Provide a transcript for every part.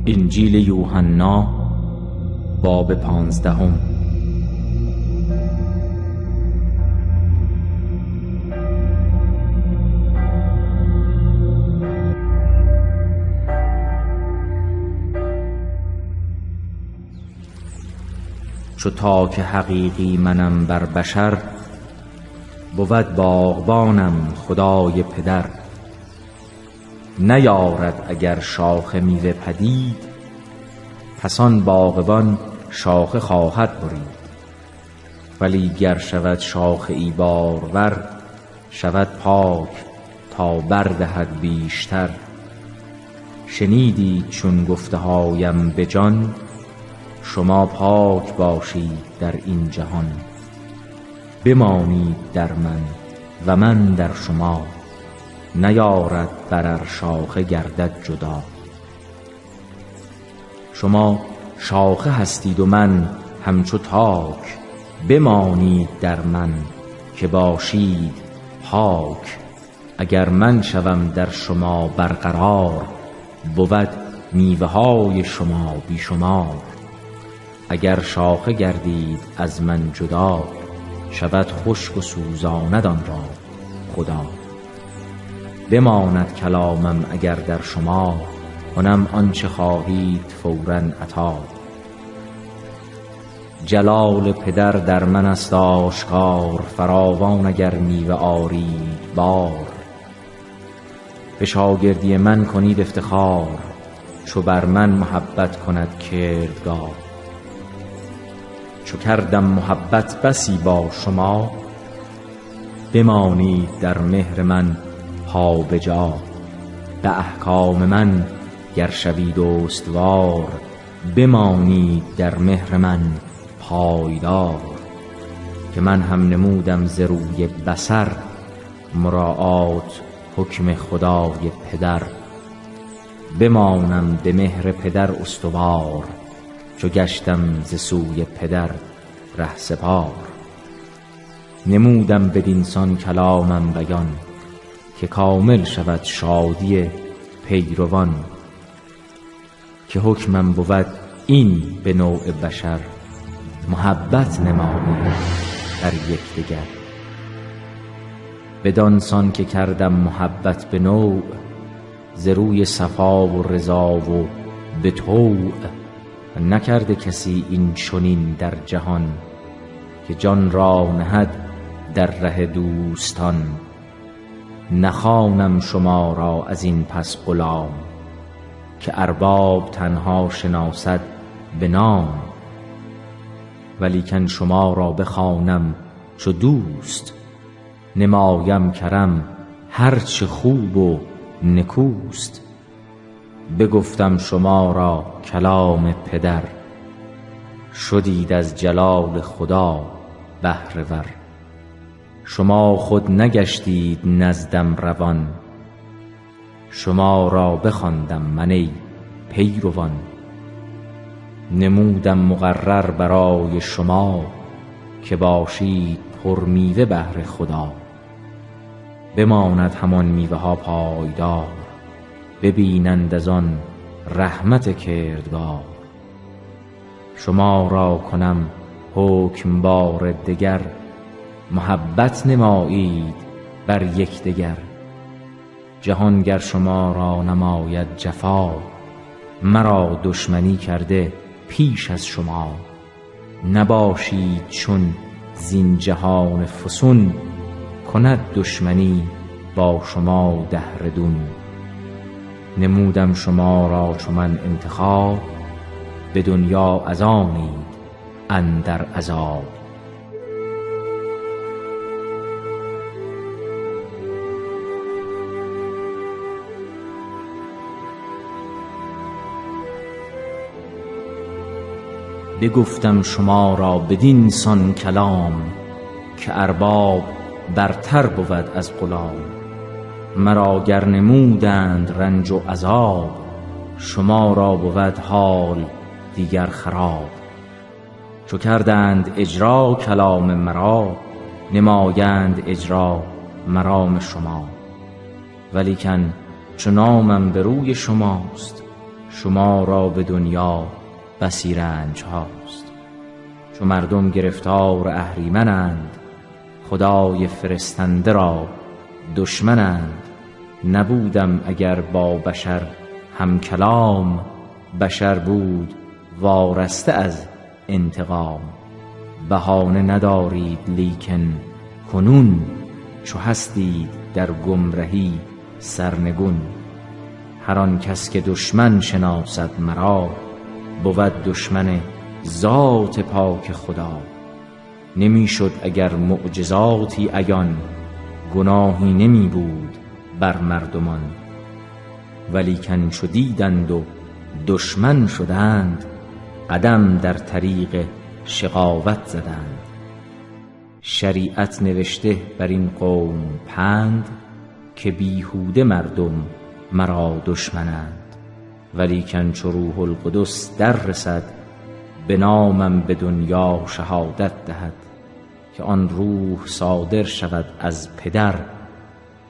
انجیل یوحنا باب 15. چو تاک حقیقی منم بر بشر، بود باغبانم خدای پدر. نیارد اگر شاخ میوه پدید، پس آن باغبان شاخه خواهد برید. ولی گر شود شاخه ای بارور، شود پاک تا بردهد بیشتر. شنیدید چون گفته هایم به جان، شما پاک باشید در این جهان. بمانید در من و من در شما، نیارد برر شاخه گردد جدا. شما شاخه هستید و من همچو تاک، بمانید در من که باشید پاک. اگر من شوم در شما برقرار، بود میوه های شما بی شمار. اگر شاخه گردید از من جدا، شود خشک و سوزاند آن را خدا. بماند کلامم اگر در شما، کنم آنچه خواهید فوراً عطا. جلال پدر در من است آشکار، فراوان اگر میوه آرید بار. به شاگردی من کنید افتخار، چو بر من محبت کند کردگار. چو کردم محبت بسی با شما، بمانید در مهر من پا به جا. به احکام من گر شوید استوار، بمانید در مهر من پایدار. که من هم نمودم ز روی بصر، مراعات حکم خدای پدر. بمانم به مهر پدر استوار، چو گشتم ز سوی پدر رهسپار. نمودم بدینسان کلامم بیان، که کامل شود شادی پیروان. که حکمم بود این به نوع بشر، محبت نمایید در یکدیگر. بدانسان که کردم محبت به نوع، ز روی صفا و رضا و به طوع. نکرده کسی این چنین در جهان، که جان را نهد در ره دوستان. نخوانم شما را از این پس غلام، که ارباب تنها شناسد به نام. ولیکن شما را بخوانم چو دوست، نمایم کرم هرچه خوب و نکوست. بگفتم شما را کلام پدر، شدید از جلال خدا بهره ور. شما خود نگشتید نزدم روان، شما را بخواندم من ای پیروان. نمودم مقرر برای شما، که باشید پر میوه بهر خدا. بماند همان میوه ها پایدار، ببینند از آن رحمت کردگار. شما را کنم حکم بار دگر، محبت نمایید بر یکدیگر. جهان گر شما را نماید جفا، مرا دشمنی کرده پیش از شما. نباشید چون زین جهان فسون، کند دشمنی با شما دهردون. نمودم شما را چو من انتخاب، به دنیا از آنید اندر عذاب. بگفتم شما را بدین سان کلام، که ارباب برتر بود از غلام. مرا گر نمودند رنج و عذاب، شما را بود حال دیگر خراب. چو کردند اجرا کلام مرا، نمایند اجرا مرام شما. ولیکن چو نامم به روی شماست، شما را به دنیا بسی رنج هاست. چو مردم گرفتار اهریمنند، خدای فرستنده را دشمنند. نبودم اگر با بشر هم کلام، بشر بود وارسته از انتقام. بهانه ندارید لیکن کنون، چو هستید در گمرهی سرنگون. هر آن کس که دشمن شناسد مرا، بود دشمن ذات پاک خدا. نمی شد اگر معجزاتی عیان، گناهی نمی بود بر مردمان. ولیکن چو دیدند و دشمن شدند، قدم در طریق شقاوت زدند. شریعت نوشته بر این قوم پند، که بیهوده مردم مرا دشمنند. ولیکن چو روح القدس در رسد، به نامم به دنیا شهادت دهد. که آن روح صادر شود از پدر،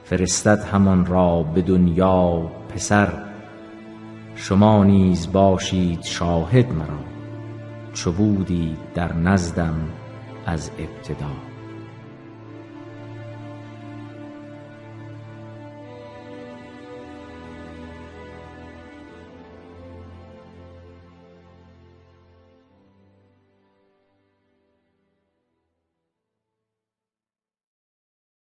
فرستد همان را به دنیا پسر. شما نیز باشید شاهد مرا، چو بودید در نزدم از ابتدا.